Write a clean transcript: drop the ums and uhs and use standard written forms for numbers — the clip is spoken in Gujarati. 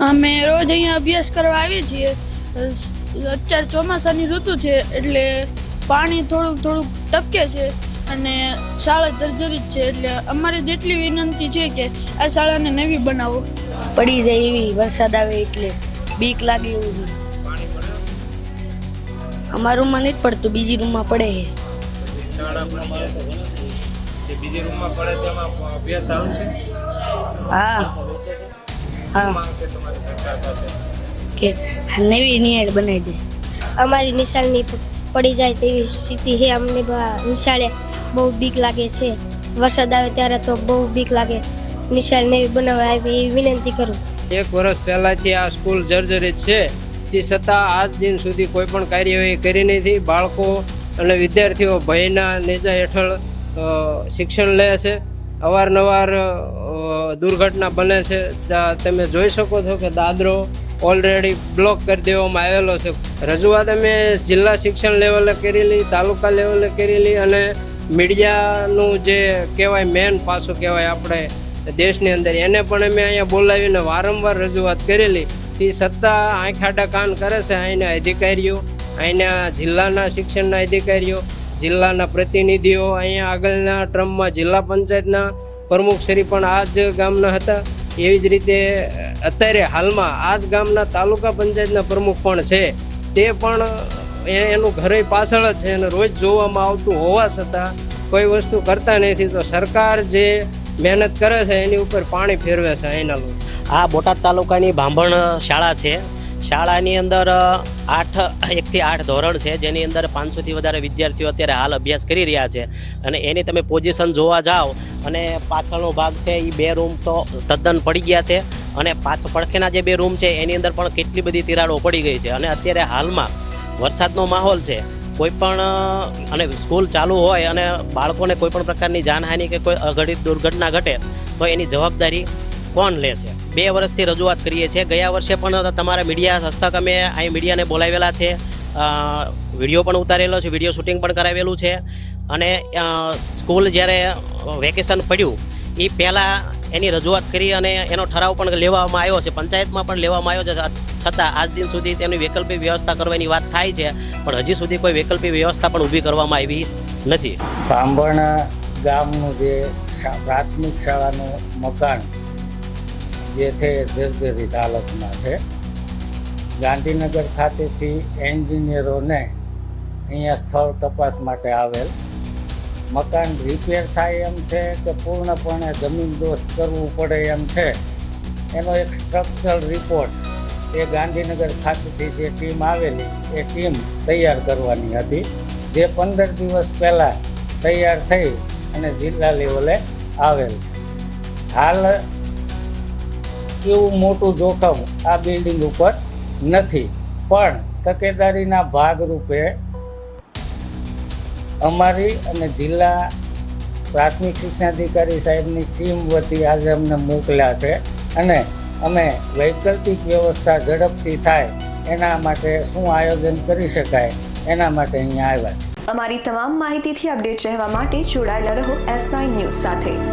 અમે રોજ અહીંયા અભ્યાસ કરવા આવીએ છીએ. અત્યારે ચોમાસાની ઋતુ છે એટલે પાણી થોડુંક ટપકે છે અને શાળા જર્જરિત છે, એટલે અમારી જેટલી વિનંતી છે કે આ શાળાને નવી બનાવો. પડી જાય એવી વરસાદ આવે એટલે બીક લાગે એવું છે. અમારા રૂમમાં નથી પડતું, બીજી રૂમમાં પડે છે. બીજી રૂમમાં પડે છે, એમાં અભ્યાસ સારું છે. હા કે નવી નિહાળ બનાવી દે. અમારી નિશાળની પડી જાય તેવી સ્થિતિ છે. અમને નિશાળે બહુ બીક લાગે છે. વરસાદ આવે ત્યારે તો બહુ બીક લાગે. નિશાળ નવી બનાવવા આવી એવી વિનંતી કરું. 1 વર્ષ પહેલાંથી આ સ્કૂલ જર્જરિત છે, તે છતાં આજ દિન સુધી કોઈ પણ કાર્યવાહી કરી નથી. બાળકો અને વિદ્યાર્થીઓ ભયના નેજા હેઠળ શિક્ષણ લે છે. અવારનવાર દુર્ઘટના બને છે. તમે જોઈ શકો છો કે દાદરો ઓલરેડી બ્લોક કરી દેવામાં આવેલો છે. રજૂઆત અમે જિલ્લા શિક્ષણ લેવલે કરેલી, તાલુકા લેવલે કરેલી અને મીડિયાનું જે કહેવાય મેન પાસું કહેવાય આપણે દેશની અંદર, એને પણ અમે અહીંયા બોલાવીને વારંવાર રજૂઆત કરેલી. તે છતાં આંખ આડા કાન કરે છે અહીંના અધિકારીઓ, અહીંના જિલ્લાના શિક્ષણના અધિકારીઓ, જિલ્લાના પ્રતિનિધિઓ. અહીંયા આગળના ટ્રમમાં જિલ્લા પંચાયતના પ્રમુખશ્રી પણ આ જ ગામના હતા. એવી જ રીતે અત્યારે હાલમાં આ જ ગામના તાલુકા પંચાયતના પ્રમુખ પણ છે. તે પણ એનું ઘરે પાછળ જ છે અને રોજ જોવામાં આવતું હોવા છતાં કોઈ વસ્તુ કરતા નથી. તો સરકાર જે મહેનત કરે છે એની ઉપર પાણી ફેરવે છે અહીંના લોકો. આ બોટાદ તાલુકાની ભાંભણ શાળા છે. શાળાની અંદર 1 થી 8 ધોરણ છે, જેની અંદર 500થી વધારે વિદ્યાર્થીઓ અત્યારે હાલ અભ્યાસ કરી રહ્યા છે. અને એની તમે પોઝિશન જોવા જાઓ અને પાછળનો ભાગ છે એ 2 રૂમ તો તદ્દન પડી ગયા છે. અને પડખેના જે 2 રૂમ છે એની અંદર પણ કેટલી બધી તિરાડો પડી ગઈ છે. અને અત્યારે હાલમાં વરસાદનો માહોલ છે, કોઈ પણ અને સ્કૂલ ચાલુ હોય અને બાળકોને કોઈ પણ પ્રકારની જાનહાનિ કે કોઈ અઘટિત દુર્ઘટના ઘટે તો એની જવાબદારી કોણ લે છે? 2 વર્ષથી રજૂઆત કરીએ છીએ. ગયા વર્ષે પણ તમારા મીડિયા હસ્તક અમે અહીં મીડિયાને બોલાવેલા છે, વિડીયો પણ ઉતારેલો છે, વિડીયો શૂટિંગ પણ કરાવેલું છે. અને સ્કૂલ જ્યારે વેકેશન પડ્યું એ પહેલાં એની રજૂઆત કરી અને એનો ઠરાવ પણ લેવામાં આવ્યો છે, પંચાયતમાં પણ લેવામાં આવ્યો છે. છતાં આજ દિન સુધી તેની વૈકલ્પિક વ્યવસ્થા કરવાની વાત થાય છે, પણ હજી સુધી કોઈ વૈકલ્પિક વ્યવસ્થા પણ ઊભી કરવામાં આવી નથી. ભાંભણ ગામનું જે પ્રાથમિક શાળાનું મકાન જે છે જર્જરિત હાલતમાં છે. ગાંધીનગર ખાતેથી એન્જિનિયરોને અહીંયા સ્થળ તપાસ માટે આવેલ. મકાન રિપેર થાય એમ છે કે પૂર્ણપણે જમીનદોસ્ત કરવું પડે એમ છે, એનો એક સ્ટ્રક્ચરલ રિપોર્ટ એ ગાંધીનગર ખાતેથી જે ટીમ આવેલી એ ટીમ તૈયાર કરવાની હતી, જે 15 દિવસ પહેલાં તૈયાર થઈ અને જિલ્લા લેવલે આવેલ છે. હાલ એવું મોટું જોખમ આ બિલ્ડિંગ ઉપર નથી, પણ તકેદારીના ભાગરૂપે અમારી અને જિલ્લા પ્રાથમિક શિક્ષણાધિકારી સાહેબની ટીમ વતી આજે અમને મોકલ્યા છે અને અમે વૈકલ્પિક વ્યવસ્થા ઝડપથી થાય એના માટે શું આયોજન કરી શકાય એના માટે અહીંયા આવ્યા છે. અમારી તમામ માહિતીથી અપડેટ રહેવા માટે જોડાયેલા રહો S9 ન્યૂઝ સાથે.